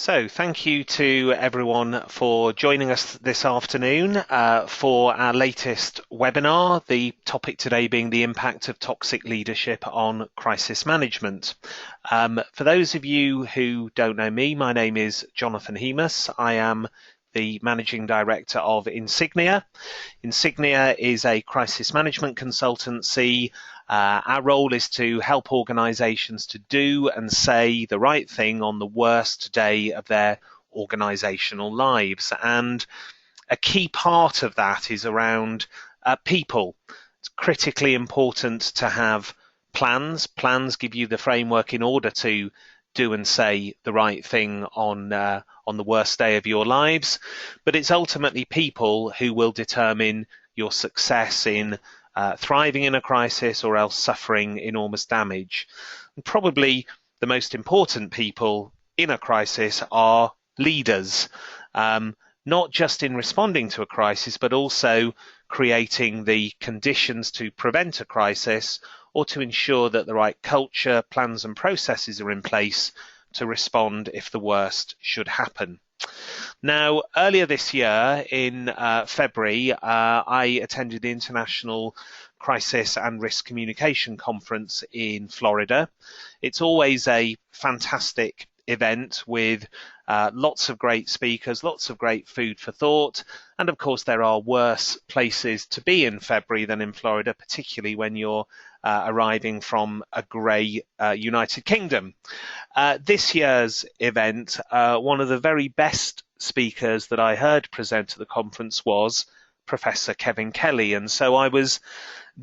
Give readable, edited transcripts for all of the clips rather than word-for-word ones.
So, thank you to everyone for joining us this afternoon for our latest webinar. The topic today being the impact of toxic leadership on crisis management. For those of you who don't know me, my name is Jonathan Hemus. I am the Managing Director of Insignia. Insignia is a crisis management consultancy. Our role is to help organisations to do and say the right thing on the worst day of their organisational lives. And a key part of that is around people. It's critically important to have plans. Plans give you the framework in order to do and say the right thing on the worst day of your lives, but it's ultimately people who will determine your success in thriving in a crisis or else suffering enormous damage. And probably the most important people in a crisis are leaders, not just in responding to a crisis, but also creating the conditions to prevent a crisis or to ensure that the right culture, plans and processes are in place to respond if the worst should happen. Now, earlier this year in February, I attended the International Crisis and Risk Communication Conference in Florida. It's always a fantastic event with lots of great speakers, lots of great food for thought, and of course there are worse places to be in February than in Florida, particularly when you're arriving from a grey United Kingdom. This year's event, one of the very best speakers that I heard present at the conference was Professor Kevin Kelley, and so I was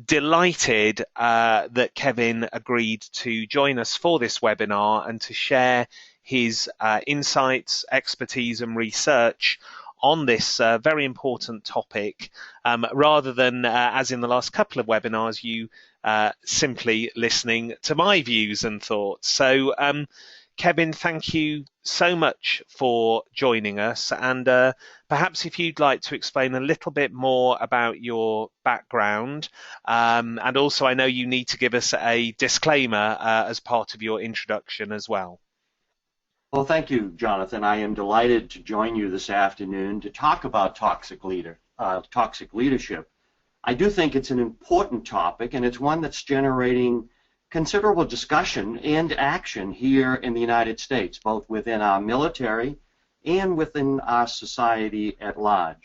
delighted that Kevin agreed to join us for this webinar and to share his insights, expertise and research on this very important topic, rather than, as in the last couple of webinars, you simply listening to my views and thoughts. So, Kevin, thank you so much for joining us. And perhaps if you'd like to explain a little bit more about your background, and also I know you need to give us a disclaimer as part of your introduction as well. Well, thank you, Jonathan. I am delighted to join you this afternoon to talk about toxic leadership. I do think it's an important topic, and it's one that's generating considerable discussion and action here in the United States, both within our military and within our society at large.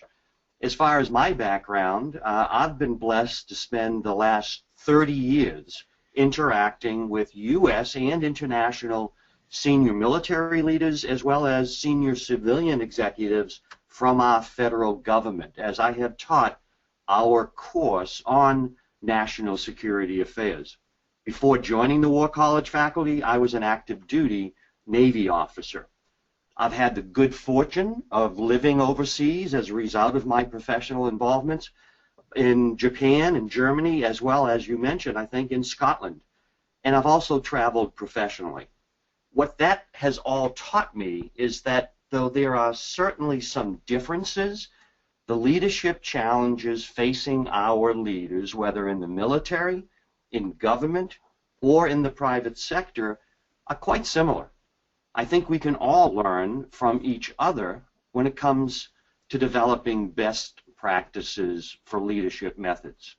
As far as my background, I've been blessed to spend the last 30 years interacting with U.S. and international senior military leaders as well as senior civilian executives from our federal government, as I have taught our course on national security affairs. Before joining the War College faculty, I was an active duty Navy officer. I've had the good fortune of living overseas as a result of my professional involvements in Japan and Germany, as well as you mentioned, I think, in Scotland. And I've also traveled professionally. What that has all taught me is that though there are certainly some differences, the leadership challenges facing our leaders, whether in the military, in government, or in the private sector, are quite similar. I think we can all learn from each other when it comes to developing best practices for leadership methods.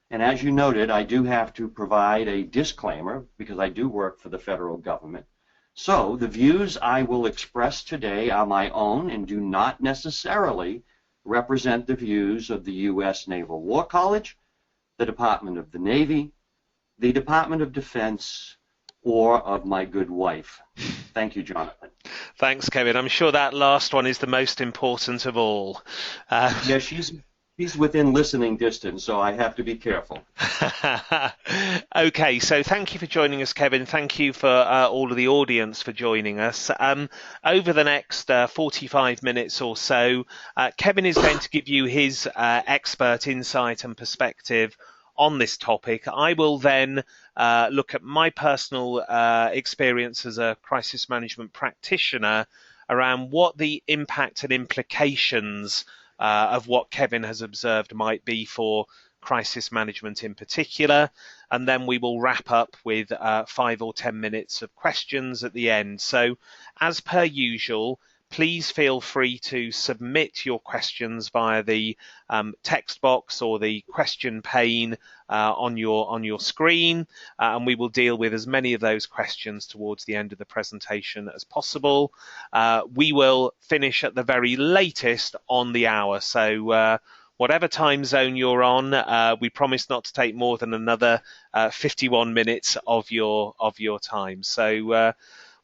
And as you noted, I do have to provide a disclaimer because I do work for the federal government. So the views I will express today are my own and do not necessarily represent the views of the US Naval War College, the Department of the Navy, the Department of Defense, or of my good wife. Thank you, Jonathan. Thanks, Kevin. I'm sure that last one is the most important of all. Yeah, she's within listening distance, so I have to be careful. Okay, so thank you for joining us, Kevin. Thank you for all of the audience for joining us. Over the next 45 minutes or so, Kevin is going to give you his expert insight and perspective on this topic. I will then look at my personal experience as a crisis management practitioner around what the impact and implications of what Kevin has observed might be for crisis management in particular, and then we will wrap up with 5 or 10 minutes of questions at the end. So as per usual, please feel free to submit your questions via the text box or the question pane on your screen, and we will deal with as many of those questions towards the end of the presentation as possible. We will finish at the very latest on the hour, so whatever time zone you're on, we promise not to take more than another 51 minutes of your time. So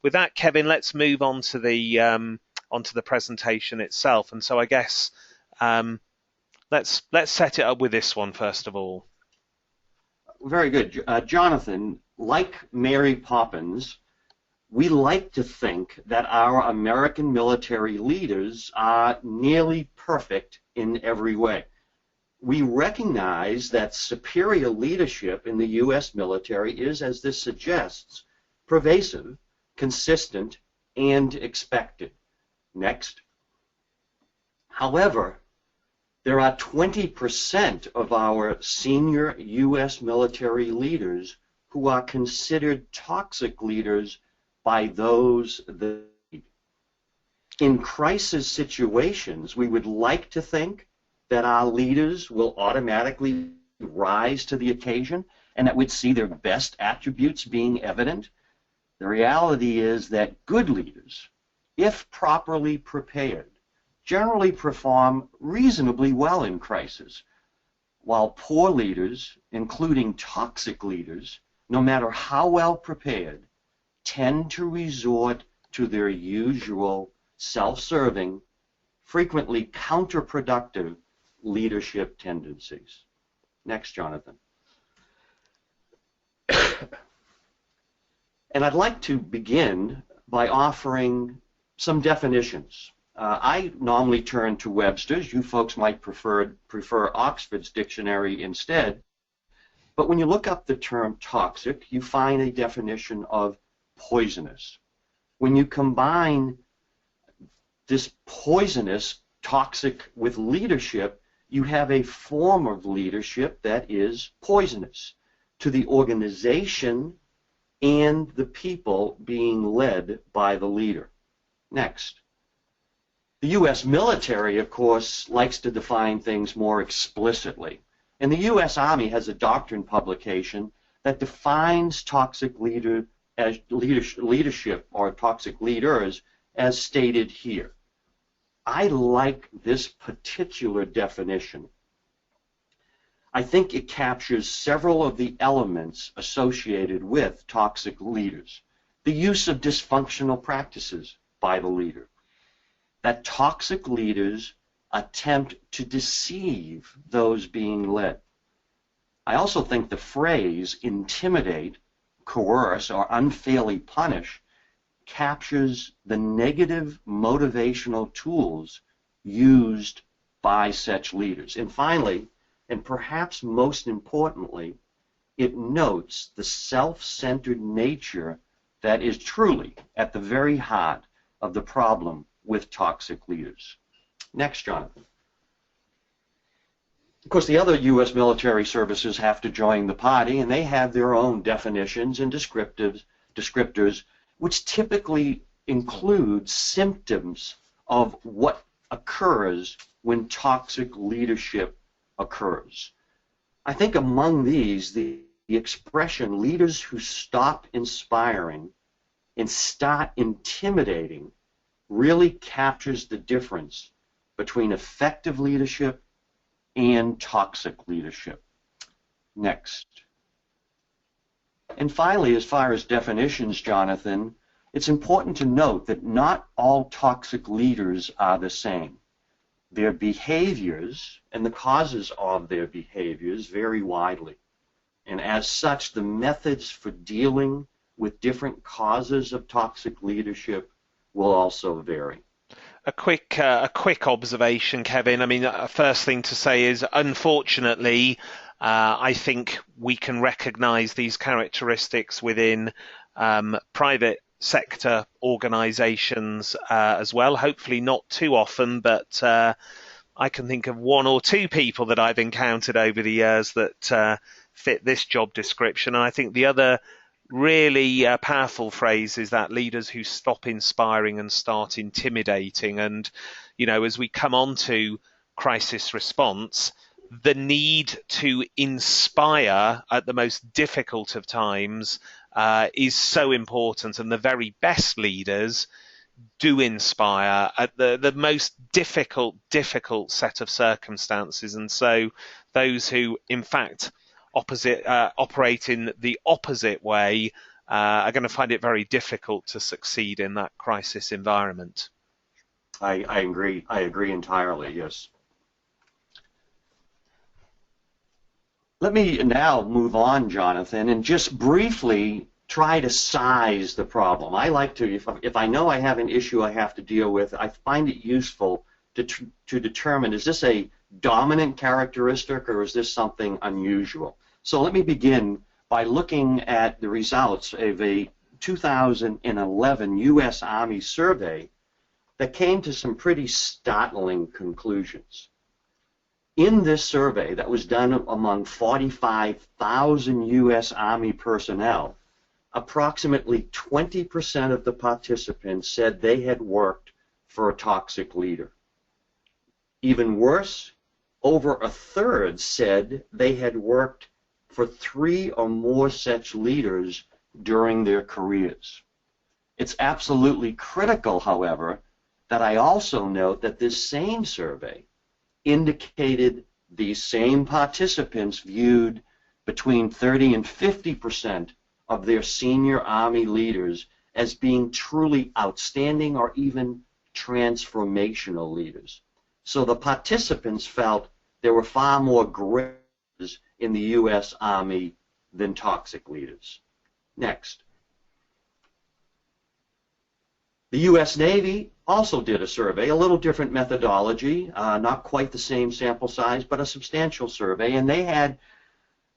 with that, Kevin, let's move on to the presentation itself. And so I guess let's set it up with this one first of all. Very good. Jonathan, like Mary Poppins, we like to think that our American military leaders are nearly perfect in every way. We recognize that superior leadership in the U.S. military is, as this suggests, pervasive, consistent, and expected. Next. However, there are 20% of our senior U.S. military leaders who are considered toxic leaders by those that lead. In crisis situations, we would like to think that our leaders will automatically rise to the occasion and that we'd see their best attributes being evident. The reality is that good leaders, if properly prepared, generally perform reasonably well in crisis, while poor leaders, including toxic leaders, no matter how well prepared, tend to resort to their usual self-serving, frequently counterproductive leadership tendencies. Next, Jonathan. And I'd like to begin by offering some definitions. I normally turn to Webster's. You folks might prefer Oxford's dictionary instead. But when you look up the term toxic, you find a definition of poisonous. When you combine this poisonous, toxic with leadership, you have a form of leadership that is poisonous to the organization and the people being led by the leader. Next. The U.S. military, of course, likes to define things more explicitly. And the U.S. Army has a doctrine publication that defines toxic leadership or toxic leaders as stated here. I like this particular definition. I think it captures several of the elements associated with toxic leaders. The use of dysfunctional practices by the leader. That toxic leaders attempt to deceive those being led. I also think the phrase intimidate, coerce, or unfairly punish captures the negative motivational tools used by such leaders. And finally, and perhaps most importantly, it notes the self-centered nature that is truly at the very heart of the problem with toxic leaders. Next, Jonathan. Of course, the other U.S. military services have to join the party, and they have their own definitions and descriptors, which typically include symptoms of what occurs when toxic leadership occurs. I think among these, the expression leaders who stop inspiring and start intimidating really captures the difference between effective leadership and toxic leadership. Next. And finally, as far as definitions, Jonathan, it's important to note that not all toxic leaders are the same. Their behaviors and the causes of their behaviors vary widely. And as such, the methods for dealing with different causes of toxic leadership will also vary. A quick observation, Kevin. I mean, first thing to say is, unfortunately, I think we can recognise these characteristics within private sector organisations as well. Hopefully not too often, but I can think of one or two people that I've encountered over the years that fit this job description. And I think the other really powerful phrase is that leaders who stop inspiring and start intimidating. And, you know, as we come on to crisis response, the need to inspire at the most difficult of times is so important. And the very best leaders do inspire at the most difficult set of circumstances. And so those who, in fact, operate in the opposite way are going to find it very difficult to succeed in that crisis environment. I agree. I agree entirely, yes. Let me now move on, Jonathan, and just briefly try to size the problem. I like to, if I know I have an issue I have to deal with, I find it useful to determine, is this a dominant characteristic or is this something unusual? So let me begin by looking at the results of a 2011 US Army survey that came to some pretty startling conclusions. In this survey that was done among 45,000 US Army personnel, approximately 20% of the participants said they had worked for a toxic leader. Even worse, over a third said they had worked for 3 or more such leaders during their careers. It's absolutely critical, however, that I also note that this same survey indicated these same participants viewed between 30 and 50% of their senior Army leaders as being truly outstanding or even transformational leaders. So the participants felt there were far more great leaders in the U.S. Army than toxic leaders. Next. The U.S. Navy also did a survey, a little different methodology, not quite the same sample size, but a substantial survey, and they had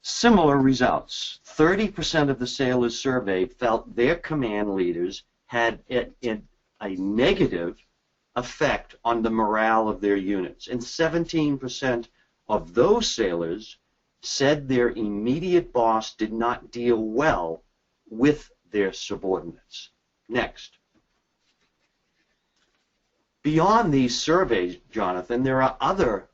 similar results. 30% of the sailors surveyed felt their command leaders had a negative effect on the morale of their units, and 17% of those sailors said their immediate boss did not deal well with their subordinates. Next. Beyond these surveys, Jonathan, there are other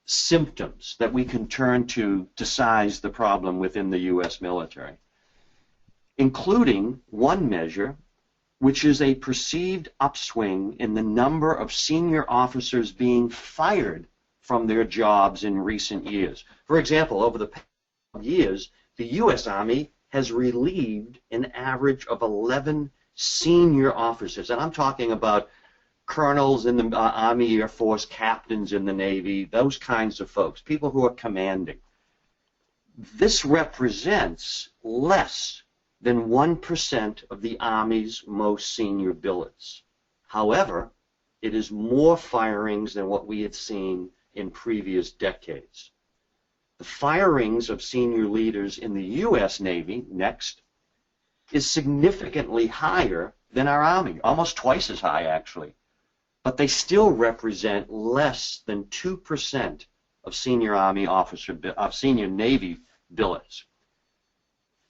symptoms that we can turn to size the problem within the U.S. military, including one measure, which is a perceived upswing in the number of senior officers being fired from their jobs in recent years. For example, over the past years, the U.S. Army has relieved an average of 11 senior officers, and I'm talking about colonels in the Army, Air Force, captains in the Navy, those kinds of folks, people who are commanding. This represents less than 1% of the Army's most senior billets. However, it is more firings than what we had seen in previous decades. The firings of senior leaders in the U.S. Navy, next, is significantly higher than our Army, almost twice as high, actually. But they still represent less than 2% of senior Army senior Navy billets.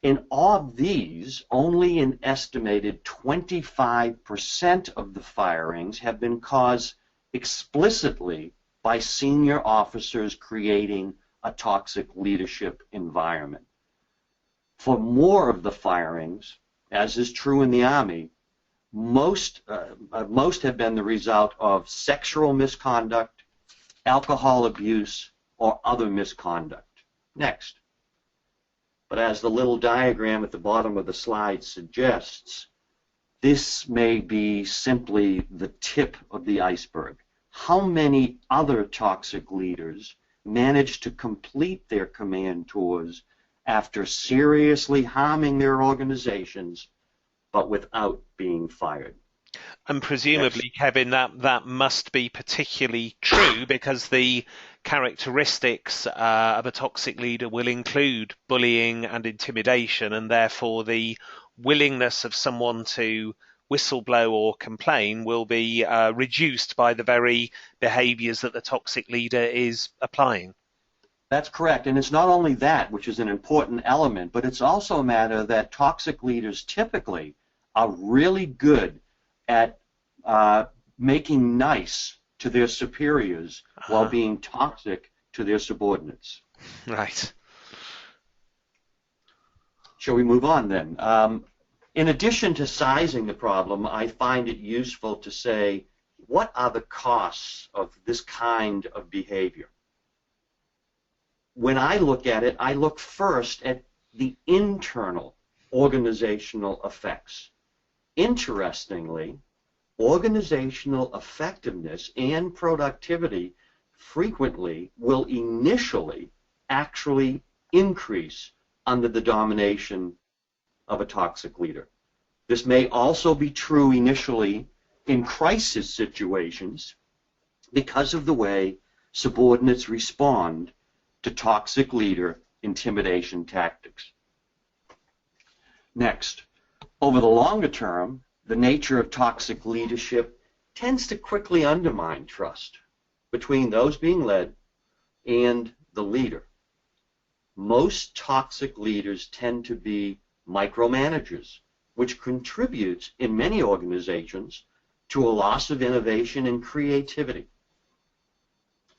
In of these, only an estimated 25% of the firings have been caused explicitly by senior officers creating a toxic leadership environment. For more of the firings, as is true in the Army, most have been the result of sexual misconduct, alcohol abuse, or other misconduct. Next. But as the little diagram at the bottom of the slide suggests, this may be simply the tip of the iceberg. How many other toxic leaders manage to complete their command tours after seriously harming their organizations, but without being fired? And presumably, Kevin, that must be particularly true because the characteristics of a toxic leader will include bullying and intimidation, and therefore the willingness of someone to whistleblow or complain will be reduced by the very behaviors that the toxic leader is applying. That's correct. And it's not only that, which is an important element, but it's also a matter that toxic leaders typically are really good at making nice to their superiors while being toxic to their subordinates. Right. Shall we move on then? In addition to sizing the problem, I find it useful to say, what are the costs of this kind of behavior? When I look at it, I look first at the internal organizational effects. Interestingly, organizational effectiveness and productivity frequently will initially actually increase under the domination of a toxic leader. This may also be true initially in crisis situations because of the way subordinates respond to toxic leader intimidation tactics. Next, over the longer term, the nature of toxic leadership tends to quickly undermine trust between those being led and the leader. Most toxic leaders tend to be micromanagers, which contributes in many organizations to a loss of innovation and creativity.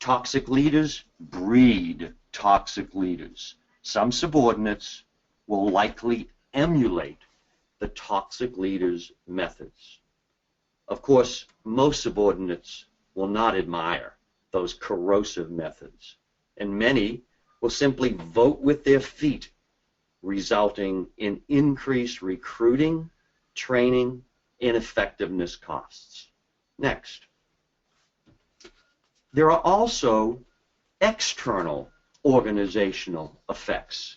Toxic leaders breed toxic leaders. Some subordinates will likely emulate the toxic leader's methods. Of course, most subordinates will not admire those corrosive methods, and many will simply vote with their feet, resulting in increased recruiting, training, and effectiveness costs. Next, there are also external organizational effects.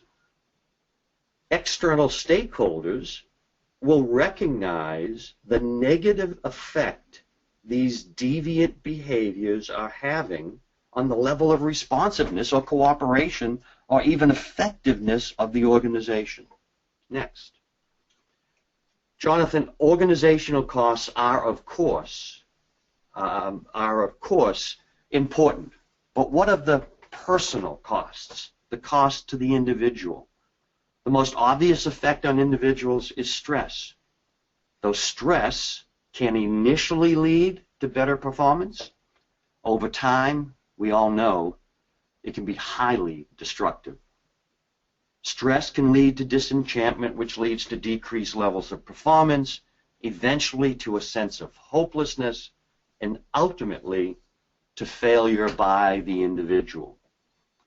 External stakeholders will recognize the negative effect these deviant behaviors are having on the level of responsiveness or cooperation or even effectiveness of the organization. Next. Jonathan, organizational costs are of course important, but what of the personal costs, the cost to the individual? The most obvious effect on individuals is stress. Though stress can initially lead to better performance, over time, we all know, it can be highly destructive. Stress can lead to disenchantment, which leads to decreased levels of performance, eventually to a sense of hopelessness, and ultimately to failure by the individual.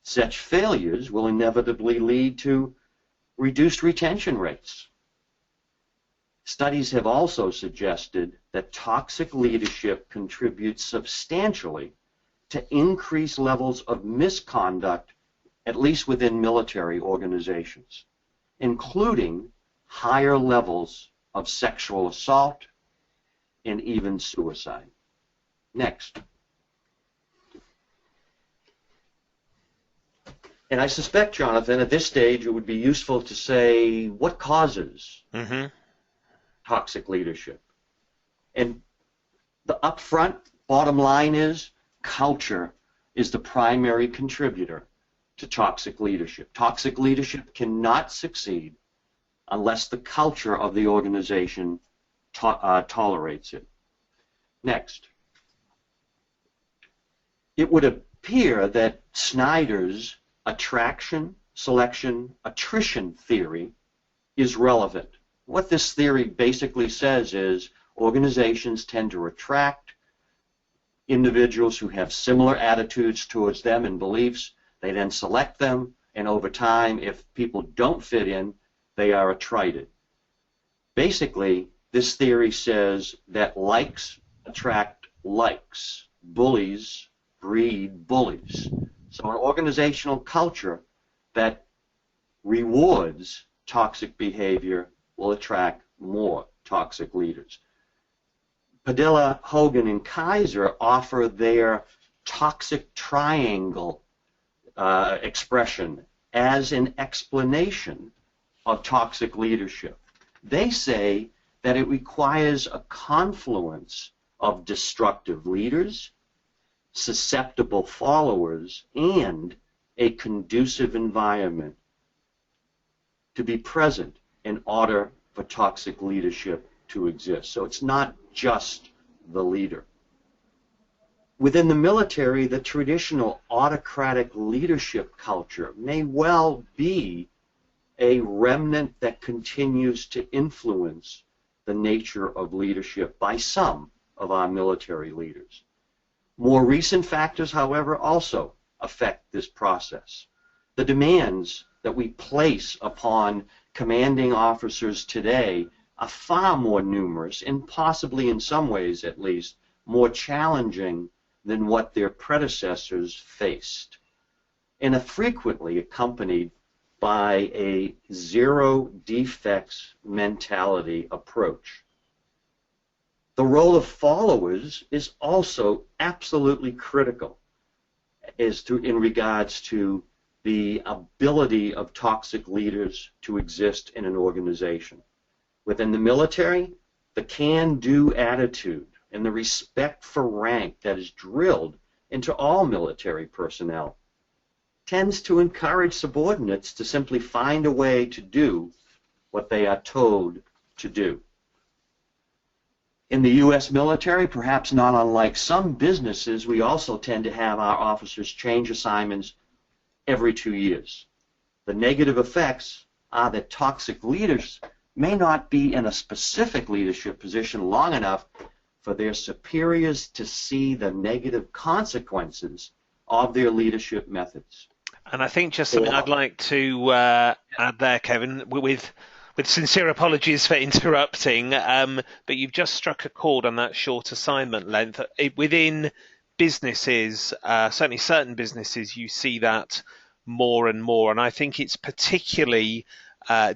Such failures will inevitably lead to reduced retention rates. Studies have also suggested that toxic leadership contributes substantially to increased levels of misconduct, at least within military organizations, including higher levels of sexual assault and even suicide. Next. And I suspect, Jonathan, at this stage it would be useful to say what causes toxic leadership. And the upfront bottom line is culture is the primary contributor to toxic leadership. Toxic leadership cannot succeed unless the culture of the organization tolerates it. Next. It would appear that Snyder's attraction, selection, attrition theory is relevant. What this theory basically says is organizations tend to attract individuals who have similar attitudes towards them and beliefs. They then select them, and over time, if people don't fit in, they are attrited. Basically, this theory says that likes attract likes. Bullies breed bullies. So an organizational culture that rewards toxic behavior will attract more toxic leaders. Padilla, Hogan, and Kaiser offer their toxic triangle expression as an explanation of toxic leadership. They say that it requires a confluence of destructive leaders, susceptible followers, and a conducive environment to be present in order for toxic leadership to exist. So it's not just the leader. Within the military, the traditional autocratic leadership culture may well be a remnant that continues to influence the nature of leadership by some of our military leaders. More recent factors, however, also affect this process. The demands that we place upon commanding officers today are far more numerous and possibly, in some ways at least, more challenging than what their predecessors faced, and are frequently accompanied by a zero defects mentality approach. The role of followers is also absolutely critical in regards to the ability of toxic leaders to exist in an organization. Within the military, the can-do attitude and the respect for rank that is drilled into all military personnel tends to encourage subordinates to simply find a way to do what they are told to do. In the U.S. military, perhaps not unlike some businesses, we also tend to have our officers change assignments every 2 years. The negative effects are that toxic leaders may not be in a specific leadership position long enough for their superiors to see the negative consequences of their leadership methods. And I think just something I'd like to add there, Kevin, with sincere apologies for interrupting, but you've just struck a chord on that short assignment length. Within businesses, certainly certain businesses, you see that more and more, and I think it's particularly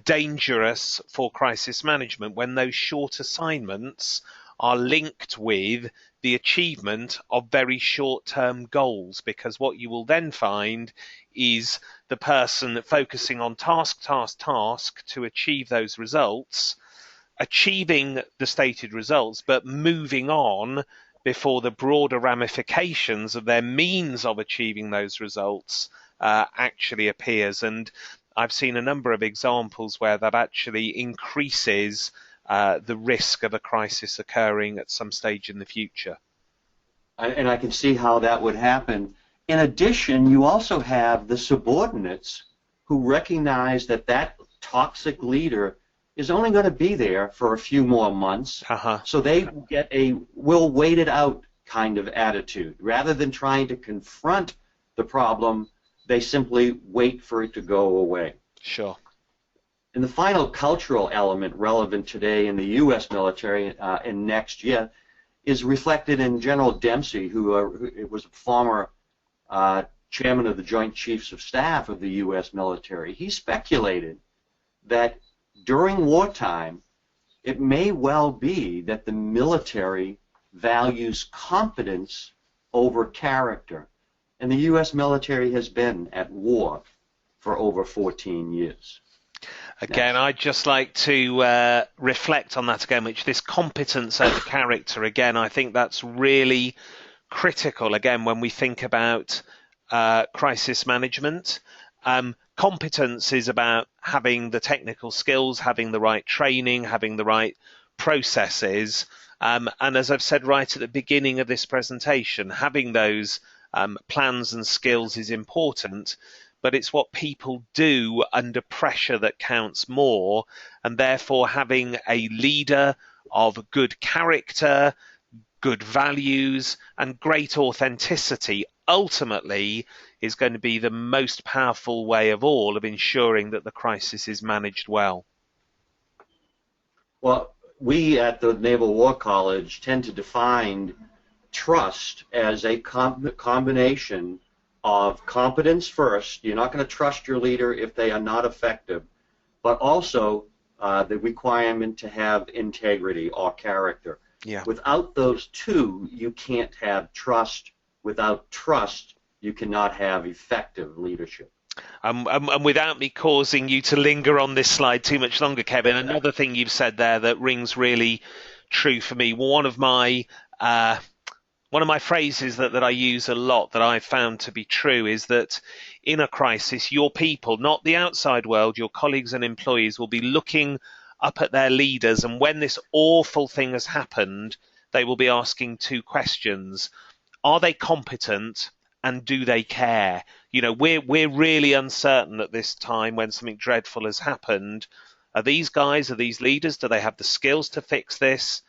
dangerous for crisis management when those short assignments are linked with the achievement of very short-term goals, because what you will then find is the person focusing on task to achieve those results, achieving the stated results, but moving on before the broader ramifications of their means of achieving those results actually appears. And I've seen a number of examples where that actually increases the risk of a crisis occurring at some stage in the future. And I can see how that would happen. In addition, you also have the subordinates who recognize that that toxic leader is only going to be there for a few more months, so they get a we'll wait it out kind of attitude. Rather than trying to confront the problem, they simply wait for it to go away. Sure. And the final cultural element relevant today in the U.S. military and next year is reflected in General Dempsey, who was a former chairman of the Joint Chiefs of Staff of the U.S. military. He speculated that during wartime, it may well be that the military values competence over character. And the U.S. military has been at war for over 14 years. Again, I'd just like to reflect on that again, which this competence over character, again, I think that's really critical, again, when we think about crisis management. Competence is about having the technical skills, having the right training, having the right processes. And as I've said right at the beginning of this presentation, having those plans and skills is important, but it's what people do under pressure that counts more, and therefore having a leader of good character, good values, and great authenticity ultimately is going to be the most powerful way of all of ensuring that the crisis is managed well. Well, we at the Naval War College tend to define trust as a combination of competence first. You're not going to trust your leader if they are not effective, but also the requirement to have integrity or character. Yeah. Without those two, you can't have trust. Without trust, you cannot have effective leadership. And without me causing you to linger on this slide too much longer, Kevin, another thing you've said there that rings really true for me. Uh, one of my phrases that I use a lot that I've found to be true is that in a crisis, your people, not the outside world, your colleagues and employees, will be looking up at their leaders, and when this awful thing has happened, they will be asking two questions. Are they competent, and do they care? You know, we're really uncertain at this time when something dreadful has happened. Are these guys, are these leaders, do they have the skills to fix this?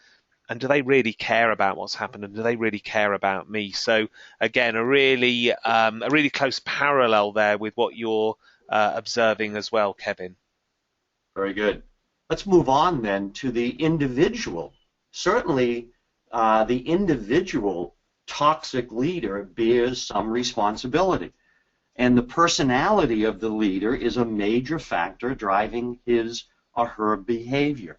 And do they really care about what's happened? And do they really care about me? So again, a really close parallel there with what you're observing as well, Kevin. Very good. Let's move on then to the individual. Certainly, the individual toxic leader bears some responsibility. And the personality of the leader is a major factor driving his or her behavior.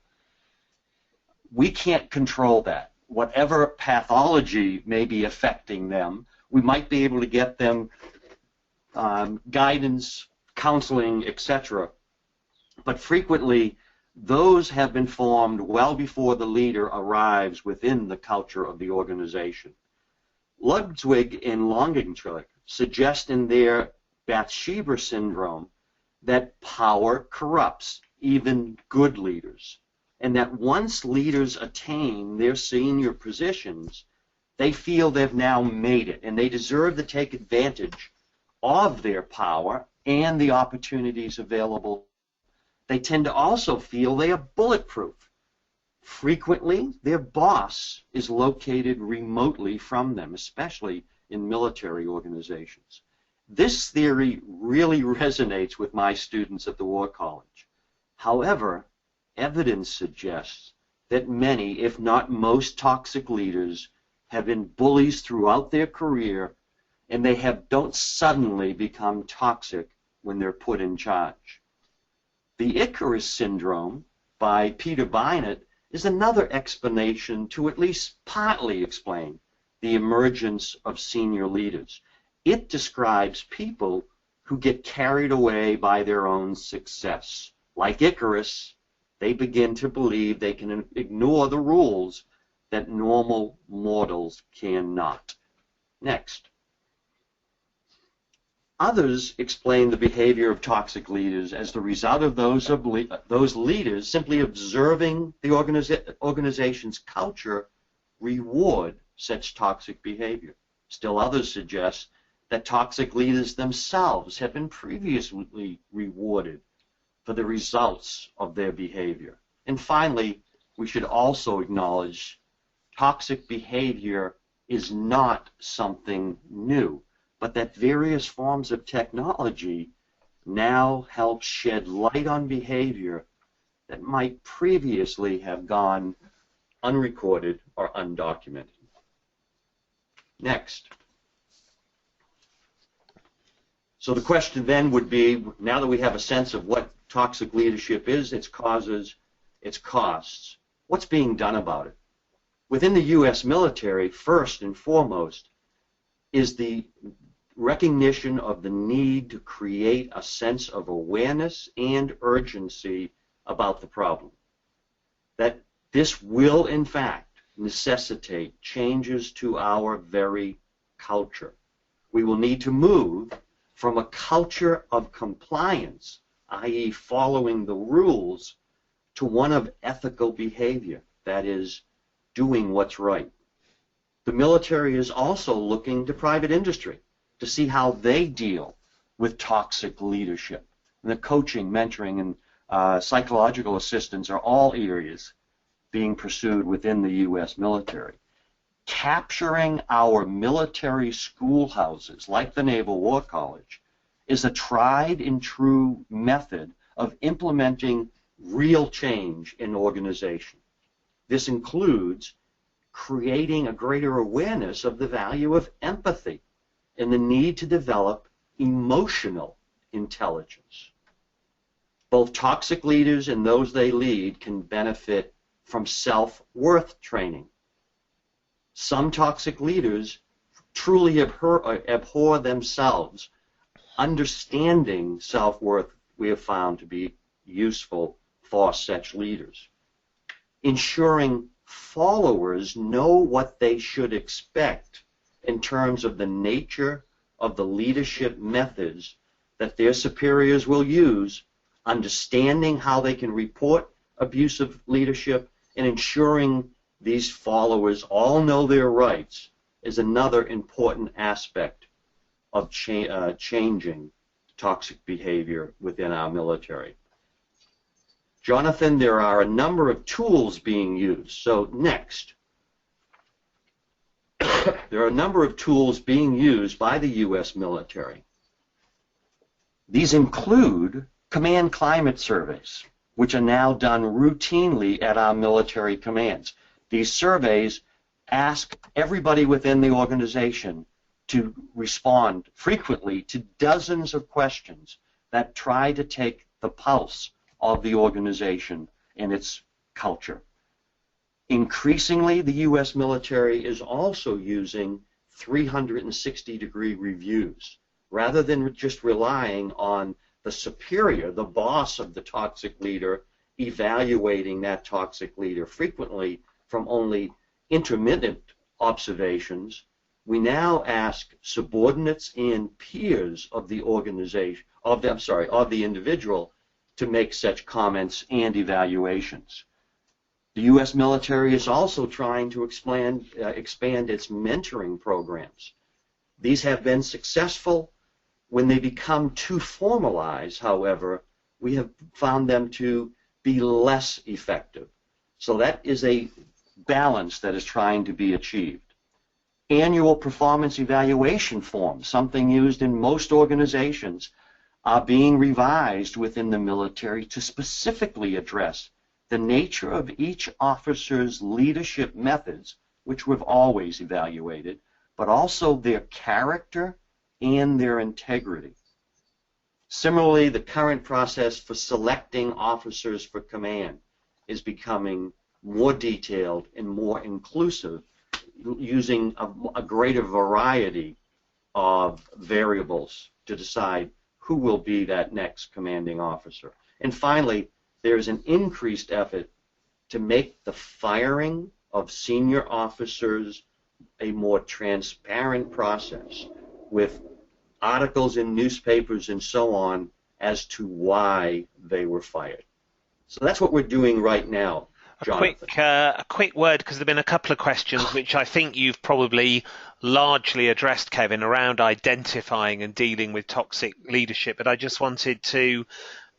We can't control that. Whatever pathology may be affecting them, we might be able to get them guidance, counseling, etc. But frequently, those have been formed well before the leader arrives within the culture of the organization. Ludwig and Longenschlag suggest in their Bathsheba syndrome that power corrupts even good leaders, and that once leaders attain their senior positions, they feel they've now made it, and they deserve to take advantage of their power and the opportunities available. They tend to also feel they are bulletproof. Frequently, their boss is located remotely from them, especially in military organizations. This theory really resonates with my students at the War College. However, evidence suggests that many, if not most, toxic leaders have been bullies throughout their career, and they don't suddenly become toxic when they're put in charge. The Icarus syndrome by Peter Bynett is another explanation to at least partly explain the emergence of senior leaders. It describes people who get carried away by their own success. Like Icarus, they begin to believe they can ignore the rules that normal mortals cannot. Next. Others explain the behavior of toxic leaders as the result of those leaders simply observing the organization's culture reward such toxic behavior. Still others suggest that toxic leaders themselves have been previously rewarded for the results of their behavior. And finally, we should also acknowledge toxic behavior is not something new, but that various forms of technology now help shed light on behavior that might previously have gone unrecorded or undocumented. Next. So the question then would be, now that we have a sense of what toxic leadership is, its causes, its costs, what's being done about it? Within the U.S. military, first and foremost, is the recognition of the need to create a sense of awareness and urgency about the problem. That this will, in fact, necessitate changes to our very culture. We will need to move from a culture of compliance, i.e. following the rules, to one of ethical behavior, that is, doing what's right. The military is also looking to private industry to see how they deal with toxic leadership. And the coaching, mentoring, and psychological assistance are all areas being pursued within the U.S. military. Capturing our military schoolhouses, like the Naval War College, is a tried and true method of implementing real change in organization. This includes creating a greater awareness of the value of empathy and the need to develop emotional intelligence. Both toxic leaders and those they lead can benefit from self-worth training. Some toxic leaders truly abhor themselves understanding self-worth we have found to be useful for such leaders. Ensuring followers know what they should expect in terms of the nature of the leadership methods that their superiors will use, understanding how they can report abusive leadership, and ensuring these followers all know their rights is another important aspect of changing toxic behavior within our military. Jonathan, there are a number of tools being used. So next, there are a number of tools being used by the U.S. military. These include command climate surveys, which are now done routinely at our military commands. These surveys ask everybody within the organization to respond frequently to dozens of questions that try to take the pulse of the organization and its culture. Increasingly, the U.S. military is also using 360-degree reviews, rather than just relying on the superior, the boss of the toxic leader, evaluating that toxic leader frequently from only intermittent observations. We now ask subordinates and peers of the organization, of the individual, to make such comments and evaluations. The U.S. military is also trying to expand its mentoring programs. These have been successful. When they become too formalized, however, we have found them to be less effective. So that is a balance that is trying to be achieved. Annual performance evaluation forms, something used in most organizations, are being revised within the military to specifically address the nature of each officer's leadership methods, which we've always evaluated, but also their character and their integrity. Similarly, the current process for selecting officers for command is becoming more detailed and more inclusive, using a greater variety of variables to decide who will be that next commanding officer. And finally, there's an increased effort to make the firing of senior officers a more transparent process, with articles in newspapers and so on as to why they were fired. So that's what we're doing right now, Jonathan. A quick word, because there have been a couple of questions which I think you've probably largely addressed, Kevin, around identifying and dealing with toxic leadership. But I just wanted to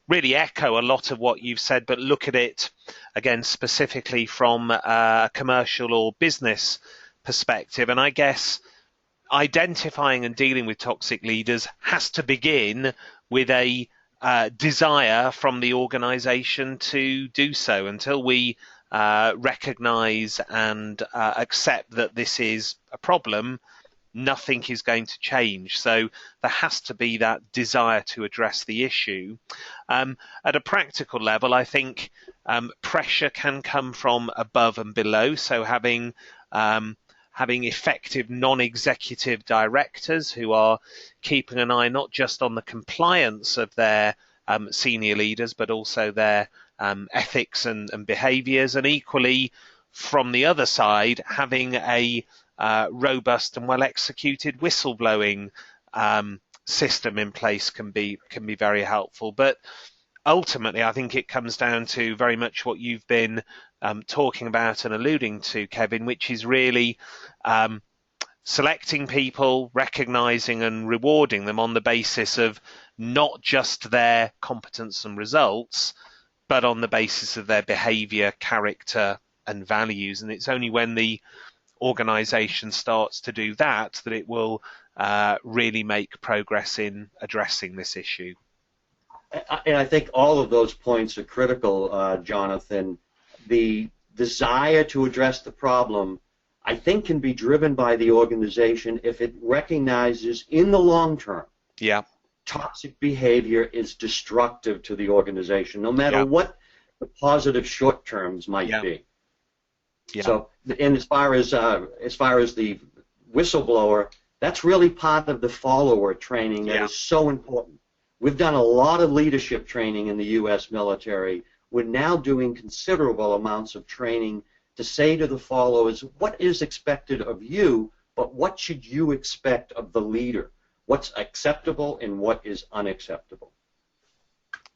really echo a lot of what you've said, but look at it again specifically from a commercial or business perspective. And I guess identifying and dealing with toxic leaders has to begin with a desire from the organization to do so. Until we recognize and accept that this is a problem, nothing is going to change. So there has to be that desire to address the issue. At a practical level, I think pressure can come from above and below. So having effective non-executive directors who are keeping an eye not just on the compliance of their senior leaders, but also their ethics and behaviours, and equally from the other side, having a robust and well-executed whistleblowing system in place can be very helpful. But ultimately, I think it comes down to very much what you've been talking about and alluding to, Kevin, which is really selecting people, recognising and rewarding them on the basis of not just their competence and results, but on the basis of their behaviour, character and values. And it's only when the organisation starts to do that that it will really make progress in addressing this issue. And I think all of those points are critical, Jonathan. The desire to address the problem, I think, can be driven by the organization if it recognizes in the long term toxic behavior is destructive to the organization, no matter what the positive short terms might be. So, and as far as the whistleblower, That's really part of the follower training that Yeah. is so important. We've done a lot of leadership training in the U.S. military. We're now doing considerable amounts of training to say to the followers, what is expected of you, but what should you expect of the leader? What's acceptable and what is unacceptable?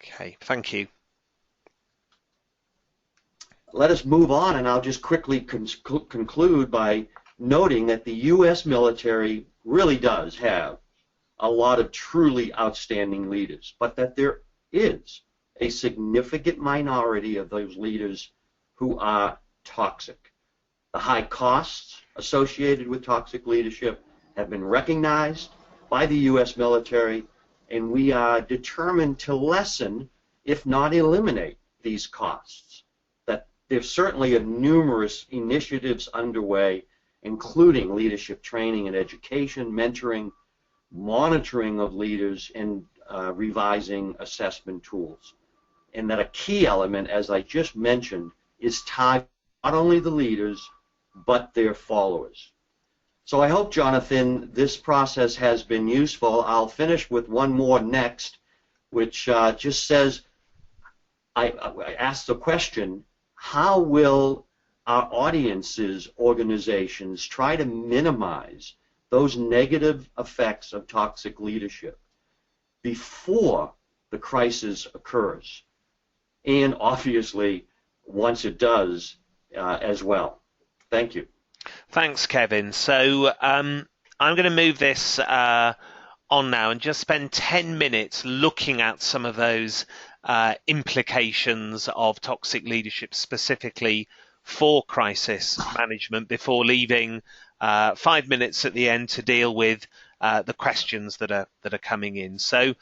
Okay, thank you. Let us move on, and I'll just quickly conclude by noting that the U.S. military really does have a lot of truly outstanding leaders, but that there is a significant minority of those leaders who are toxic. The high costs associated with toxic leadership have been recognized by the U.S. military, and we are determined to lessen, if not eliminate, these costs. That there's certainly numerous initiatives underway, including leadership training and education, mentoring, monitoring of leaders, and revising assessment tools. And that a key element, as I just mentioned, is tied not only the leaders, but their followers. So I hope, Jonathan, this process has been useful. I'll finish with one more next, which just says, I asked the question, how will our audiences, organizations, try to minimize those negative effects of toxic leadership before the crisis occurs, and obviously once it does as well? Thank you. Thanks, Kevin. So I'm going to move this on now and just spend 10 minutes looking at some of those implications of toxic leadership specifically for crisis management before leaving 5 minutes at the end to deal with the questions that are coming in. So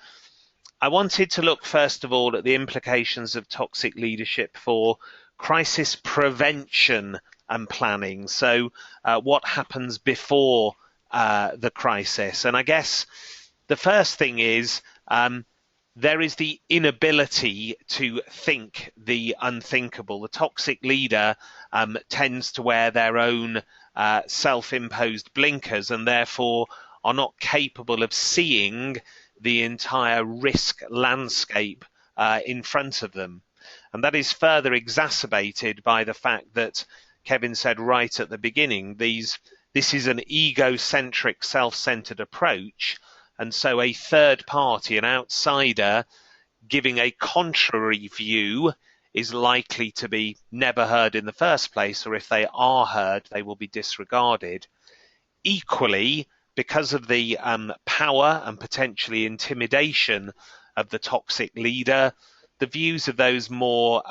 I wanted to look first of all at the implications of toxic leadership for crisis prevention and planning. So what happens before the crisis? And I guess the first thing is there is the inability to think the unthinkable. The toxic leader tends to wear their own self-imposed blinkers and therefore are not capable of seeing the entire risk landscape in front of them. And that is further exacerbated by the fact that Kevin said right at the beginning, this is an egocentric, self-centered approach, and so a third party, an outsider, giving a contrary view is likely to be never heard in the first place, or if they are heard, they will be disregarded. Equally, because of the power and potentially intimidation of the toxic leader, the views of those more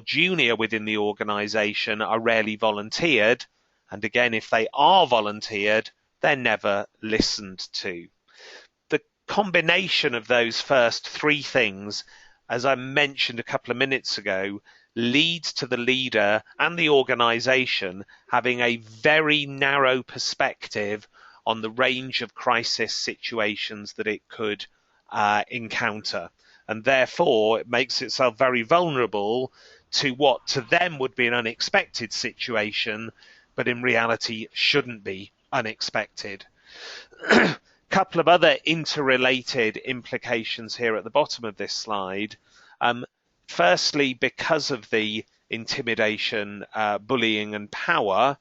junior within the organization are rarely volunteered. And again, if they are volunteered, they're never listened to. The combination of those first three things, as I mentioned a couple of minutes ago, leads to the leader and the organization having a very narrow perspective on the range of crisis situations that it could encounter. And therefore, it makes itself very vulnerable to what to them would be an unexpected situation, but in reality shouldn't be unexpected. A couple of other interrelated implications here at the bottom of this slide. Firstly, because of the intimidation, bullying and power,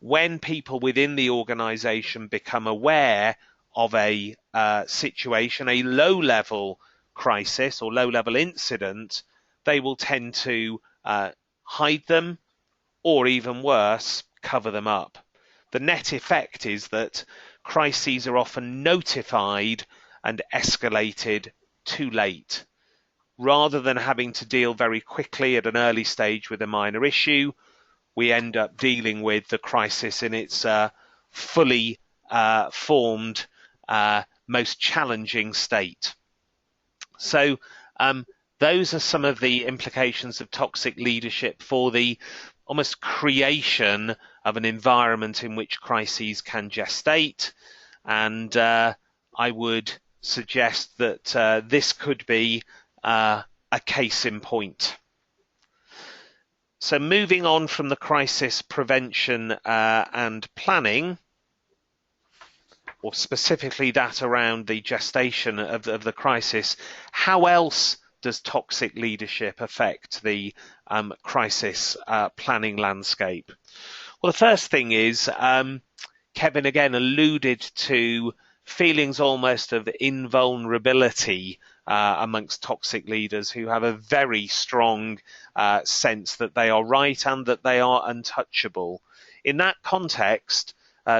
when people within the organization become aware of a situation, a low-level crisis or low-level incident, they will tend to hide them, or even worse, cover them up. The net effect is that crises are often notified and escalated too late. Rather than having to deal very quickly at an early stage with a minor issue, we end up dealing with the crisis in its fully formed, most challenging state. So those are some of the implications of toxic leadership for the almost creation of an environment in which crises can gestate. And I would suggest that this could be a case in point. So moving on from the crisis prevention and planning, or specifically that around the gestation of the crisis, how else does toxic leadership affect the crisis planning landscape? Well, the first thing is, Kevin again alluded to feelings almost of invulnerability amongst toxic leaders who have a very strong sense that they are right and that they are untouchable. In that context,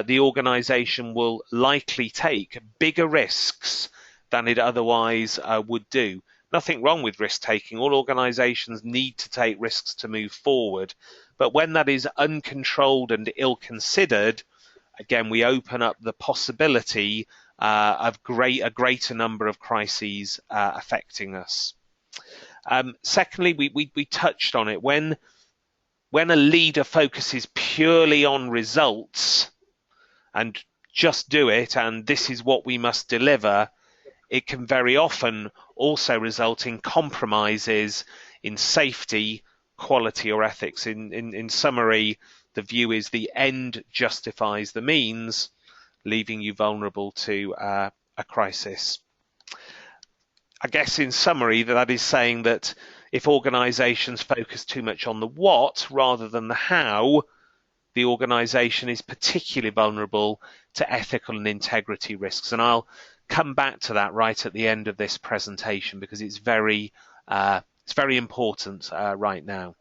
the organisation will likely take bigger risks than it otherwise would do. Nothing wrong with risk taking. All organisations need to take risks to move forward. But when that is uncontrolled and ill considered, again, we open up the possibility of a greater number of crises affecting us. Secondly, we touched on it. When a leader focuses purely on results and just do it, and this is what we must deliver, it can very often also result in compromises in safety, quality, or ethics. In summary, the view is the end justifies the means, leaving you vulnerable to a crisis. I guess in summary, that is saying that if organisations focus too much on the what rather than the how, the organisation is particularly vulnerable to ethical and integrity risks. And I'll come back to that right at the end of this presentation because it's very important right now.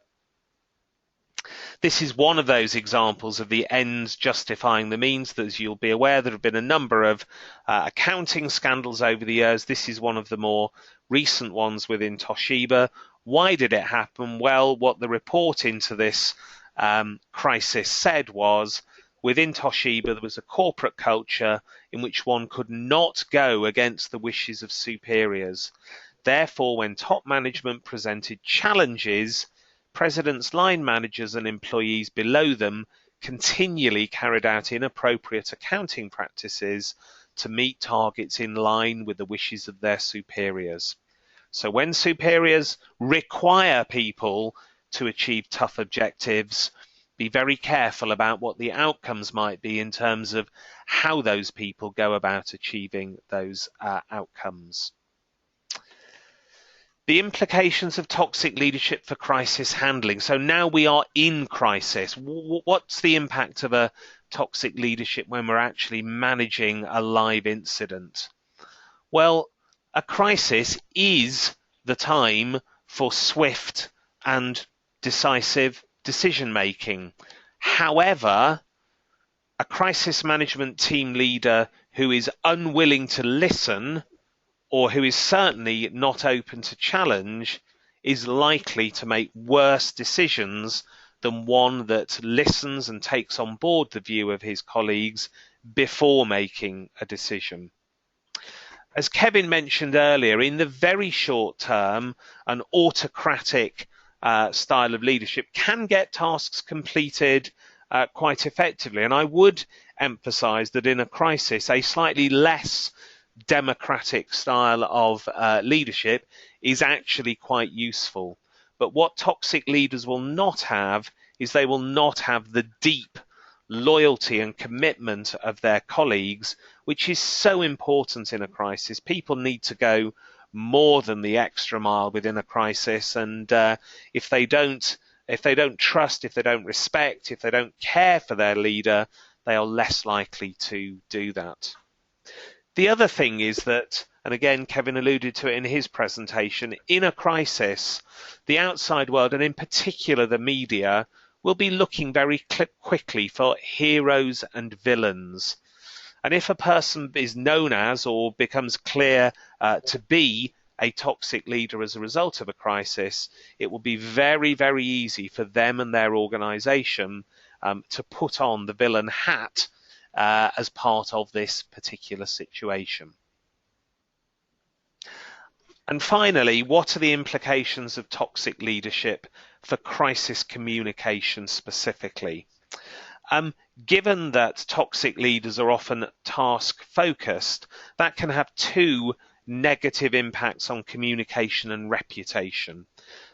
This is one of those examples of the ends justifying the means. As you'll be aware, there have been a number of accounting scandals over the years. This is one of the more recent ones within Toshiba. Why did it happen? Well, what the report into this crisis said was, within Toshiba, there was a corporate culture in which one could not go against the wishes of superiors. Therefore, when top management presented challenges, presidents, line managers, and employees below them continually carried out inappropriate accounting practices to meet targets in line with the wishes of their superiors. So when superiors require people to achieve tough objectives, be very careful about what the outcomes might be in terms of how those people go about achieving those outcomes. The implications of toxic leadership for crisis handling. So now we are in crisis. What's the impact of a toxic leadership when we're actually managing a live incident? Well, a crisis is the time for swift and decisive decision making. However, a crisis management team leader who is unwilling to listen, or who is certainly not open to challenge, is likely to make worse decisions than one that listens and takes on board the view of his colleagues before making a decision. As Kevin mentioned earlier, in the very short term, an autocratic style of leadership can get tasks completed quite effectively. And I would emphasize that in a crisis, a slightly less democratic style of leadership is actually quite useful. But what toxic leaders will not have is they will not have the deep loyalty and commitment of their colleagues, which is so important in a crisis. People need to go more than the extra mile within a crisis, and if they don't trust, if they don't respect, if they don't care for their leader, they are less likely to do that. The other thing is that, and again Kevin alluded to it in his presentation, in a crisis, the outside world, and in particular the media, will be looking very quickly for heroes and villains. And if a person is known as or becomes clear to be a toxic leader as a result of a crisis, it will be very, very easy for them and their organisation to put on the villain hat as part of this particular situation. And finally, what are the implications of toxic leadership for crisis communication specifically? Given that toxic leaders are often task-focused, that can have two negative impacts on communication and reputation.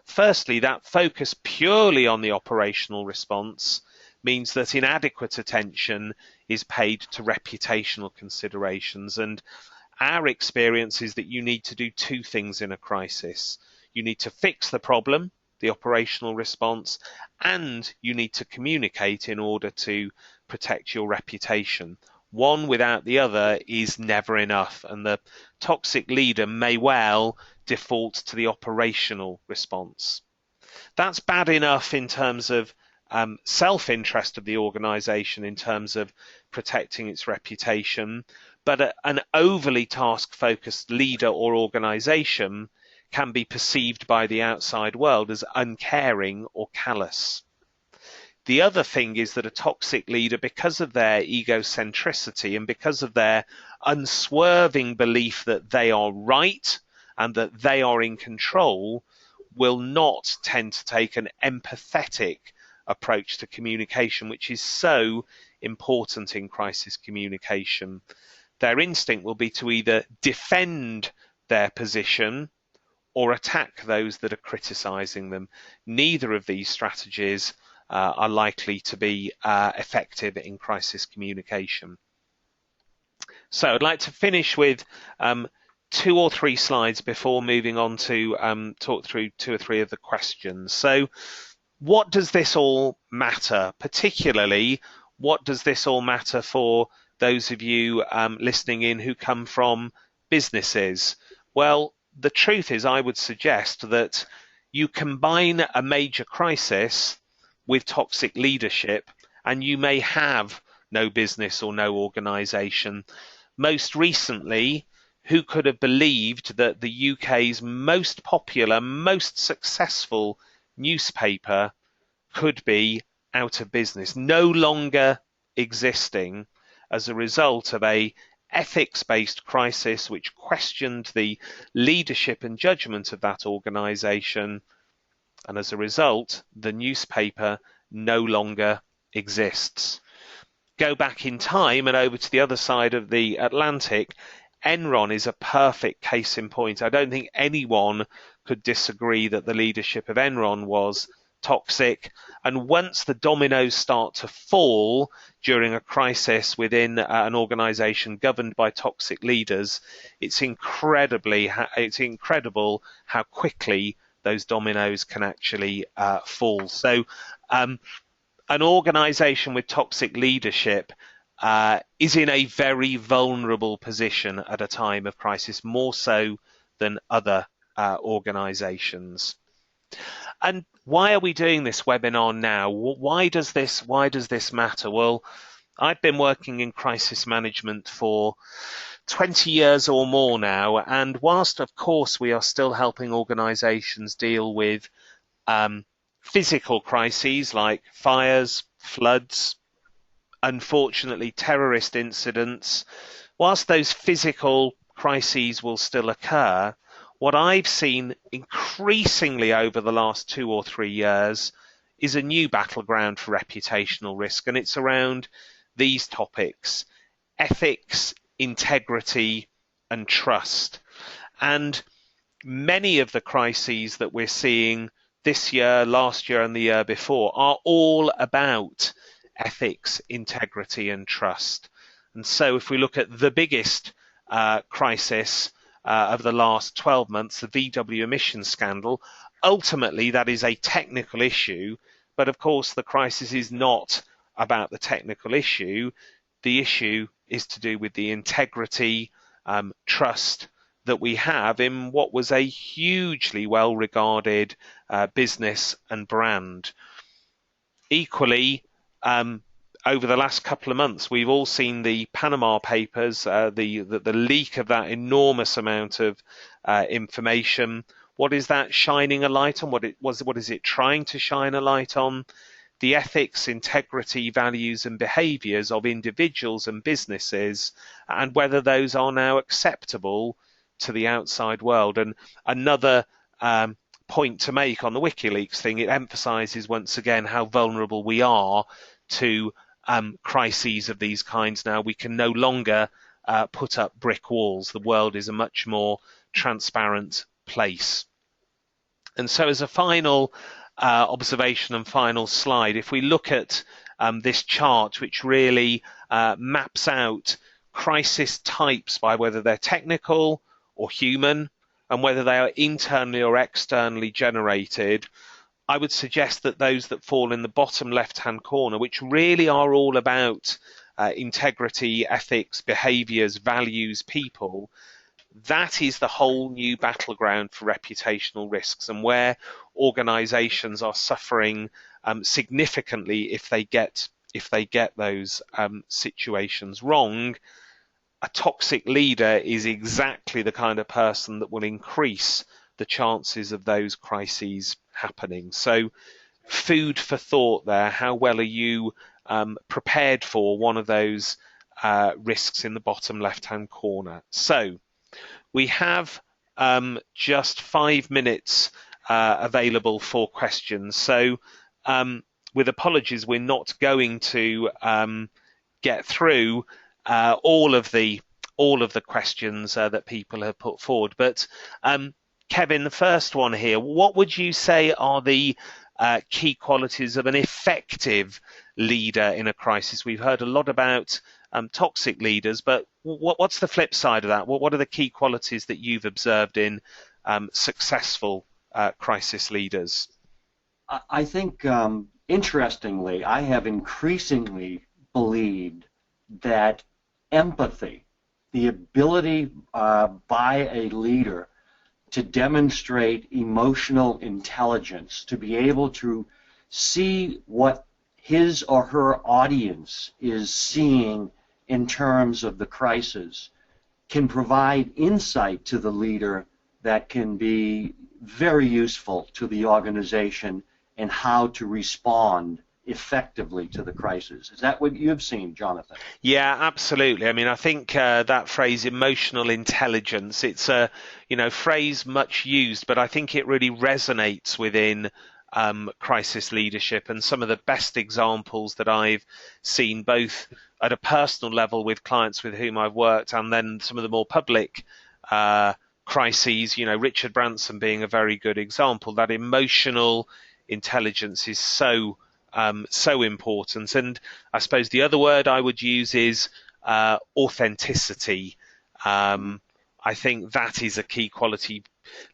Firstly, that focus purely on the operational response means that inadequate attention is paid to reputational considerations. And our experience is that you need to do two things in a crisis. You need to fix the problem, the operational response, and you need to communicate in order to protect your reputation. One without the other is never enough, and the toxic leader may well default to the operational response. That's bad enough in terms of self-interest of the organization, in terms of protecting its reputation, but an overly task-focused leader or organization can be perceived by the outside world as uncaring or callous. The other thing is that a toxic leader, because of their egocentricity and because of their unswerving belief that they are right and that they are in control, will not tend to take an empathetic approach to communication, which is so important in crisis communication. Their instinct will be to either defend their position or attack those that are criticizing them. Neither of these strategies are likely to be effective in crisis communication. So I'd like to finish with 2 or 3 slides before moving on to talk through 2 or 3 of the questions. So what does this all matter? Particularly, what does this all matter for those of you listening in who come from businesses? Well, the truth is, I would suggest that you combine a major crisis with toxic leadership and you may have no business or no organization. Most recently, who could have believed that the UK's most popular, most successful newspaper could be out of business, no longer existing as a result of a ethics-based crisis which questioned the leadership and judgment of that organisation, and as a result, the newspaper no longer exists. Go back in time and over to the other side of the Atlantic, Enron is a perfect case in point. I don't think anyone could disagree that the leadership of Enron was toxic, and once the dominoes start to fall during a crisis within an organization governed by toxic leaders, it's incredible how quickly those dominoes can actually fall. So an organization with toxic leadership is in a very vulnerable position at a time of crisis, more so than other organizations. And why are we doing this webinar now? Why does this matter? Well, I've been working in crisis management for 20 years or more now, and whilst of course we are still helping organizations deal with physical crises like fires, floods, unfortunately terrorist incidents, whilst those physical crises will still occur, what I've seen increasingly over the last 2 or 3 years is a new battleground for reputational risk, and it's around these topics: ethics, integrity, and trust. And many of the crises that we're seeing this year, last year, and the year before are all about ethics, integrity, and trust. And so if we look at the biggest crisis of the last 12 months, the VW emissions scandal, ultimately that is a technical issue, but of course the crisis is not about the technical issue. The issue is to do with the integrity, trust that we have in what was a hugely well-regarded business and brand. Equally, over the last couple of months, we've all seen the Panama Papers, the leak of that enormous amount of information. What is that shining a light on? What is it trying to shine a light on? The ethics, integrity, values, and behaviours of individuals and businesses, and whether those are now acceptable to the outside world. And another point to make on the WikiLeaks thing, it emphasises once again how vulnerable we are to crises of these kinds now. We can no longer put up brick walls. The world is a much more transparent place. And so as a final observation and final slide, if we look at this chart, which really maps out crisis types by whether they're technical or human, and whether they are internally or externally generated. I would suggest that those that fall in the bottom left-hand corner, which really are all about integrity, ethics, behaviours, values, people, that is the whole new battleground for reputational risks, and where organisations are suffering significantly if they get those situations wrong. A toxic leader is exactly the kind of person that will increase the chances of those crises happening. So, food for thought there. How well are you prepared for one of those risks in the bottom left-hand corner? So, we have just 5 minutes available for questions. So, with apologies, we're not going to get through all of the questions that people have put forward. But Kevin, the first one here, what would you say are the key qualities of an effective leader in a crisis? We've heard a lot about toxic leaders, but what's the flip side of that? What are the key qualities that you've observed in successful crisis leaders? I think, interestingly, I have increasingly believed that empathy, the ability by a leader to demonstrate emotional intelligence, to be able to see what his or her audience is seeing in terms of the crisis, can provide insight to the leader that can be very useful to the organization and how to respond effectively to the crisis. Is that what you've seen, Jonathan? Yeah, absolutely. I mean, I think that phrase emotional intelligence, it's a phrase much used, but I think it really resonates within crisis leadership. And some of the best examples that I've seen, both at a personal level with clients with whom I've worked, and then some of the more public crises, Richard Branson being a very good example. That emotional intelligence is so important. And I suppose the other word I would use is authenticity. I think that is a key quality.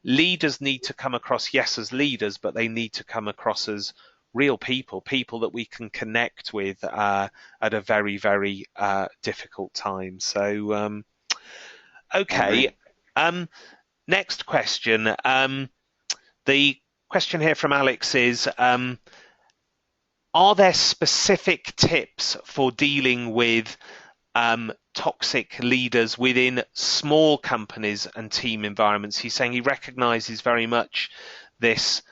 Leaders need to come across, yes, as leaders, but they need to come across as real people that we can connect with at a very, very difficult time. So, okay. Next question. The question here from Alex is, are there specific tips for dealing with toxic leaders within small companies and team environments? He's saying he recognizes very much this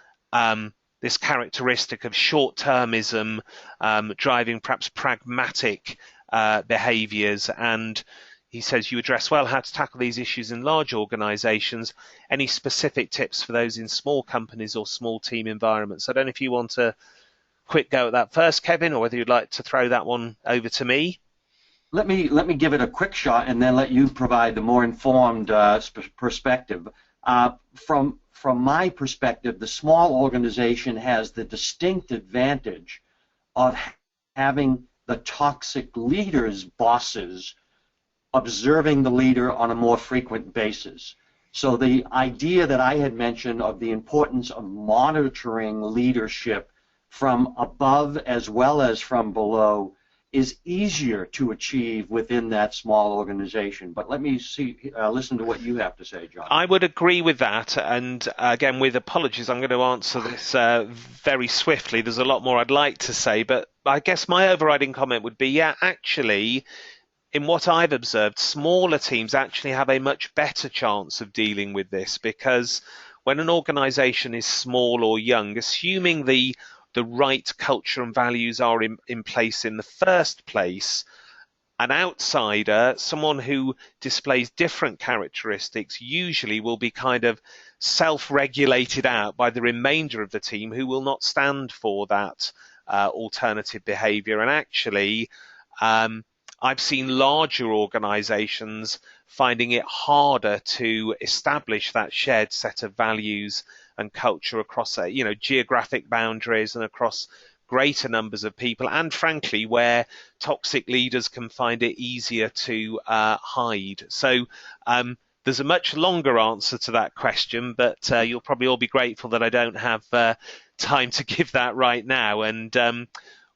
this characteristic of short-termism driving perhaps pragmatic behaviors, and he says you address well how to tackle these issues in large organizations. Any specific tips for those in small companies or small team environments? I don't know if you want to quick go at that first, Kevin, or whether you'd like to throw that one over to me. Let me give it a quick shot and then let you provide the more informed perspective. From my perspective, the small organization has the distinct advantage of having the toxic leaders' bosses observing the leader on a more frequent basis. So the idea that I had mentioned of the importance of monitoring leadership from above as well as from below is easier to achieve within that small organization. But let me listen to what you have to say, John. I would agree with that. And again, with apologies, I'm going to answer this very swiftly. There's a lot more I'd like to say, but I guess my overriding comment would be, yeah, actually, in what I've observed, smaller teams actually have a much better chance of dealing with this, because when an organization is small or young, assuming the right culture and values are in place in the first place, an outsider, someone who displays different characteristics, usually will be kind of self-regulated out by the remainder of the team, who will not stand for that alternative behavior. And actually, I've seen larger organizations finding it harder to establish that shared set of values and culture across geographic boundaries and across greater numbers of people, and frankly where toxic leaders can find it easier to hide. So there's a much longer answer to that question, but you'll probably all be grateful that I don't have time to give that right now. And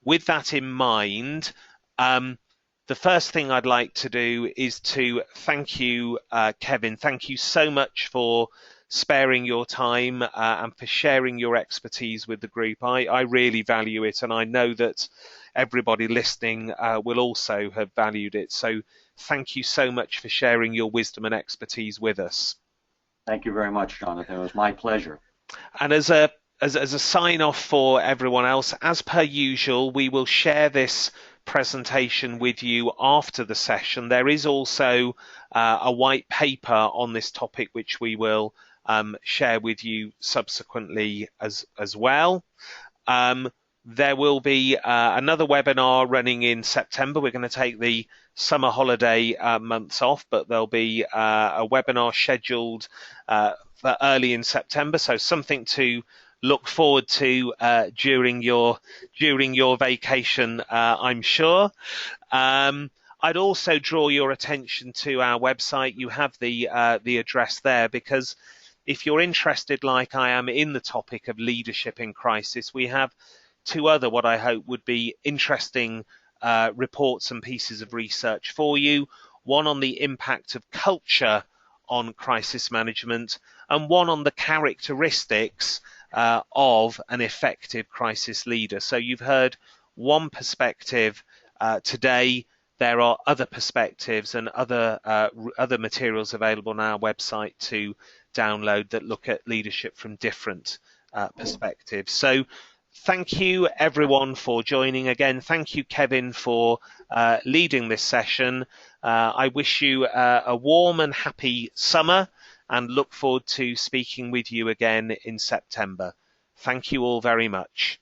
with that in mind, the first thing I'd like to do is to thank you, Kevin. Thank you so much for sparing your time and for sharing your expertise with the group. I really value it, and I know that everybody listening will also have valued it. So thank you so much for sharing your wisdom and expertise with us. Thank you very much, Jonathan. It was my pleasure. And as a sign off for everyone else, as per usual, we will share this presentation with you after the session. There is also a white paper on this topic which we will share with you subsequently as well. There will be another webinar running in September. We're going to take the summer holiday months off, but there'll be a webinar scheduled for early in September, so something to look forward to during your vacation, I'm sure. I'd also draw your attention to our website. You have the address there, because if you're interested, like I am, in the topic of leadership in crisis, we have two other what I hope would be interesting reports and pieces of research for you. One on the impact of culture on crisis management, and one on the characteristics of an effective crisis leader. So you've heard one perspective today. There are other perspectives and other materials available on our website to download that look at leadership from different perspectives. So thank you everyone for joining again. Thank you, Kevin, for leading this session. I wish you a warm and happy summer, and look forward to speaking with you again in September. Thank you all very much.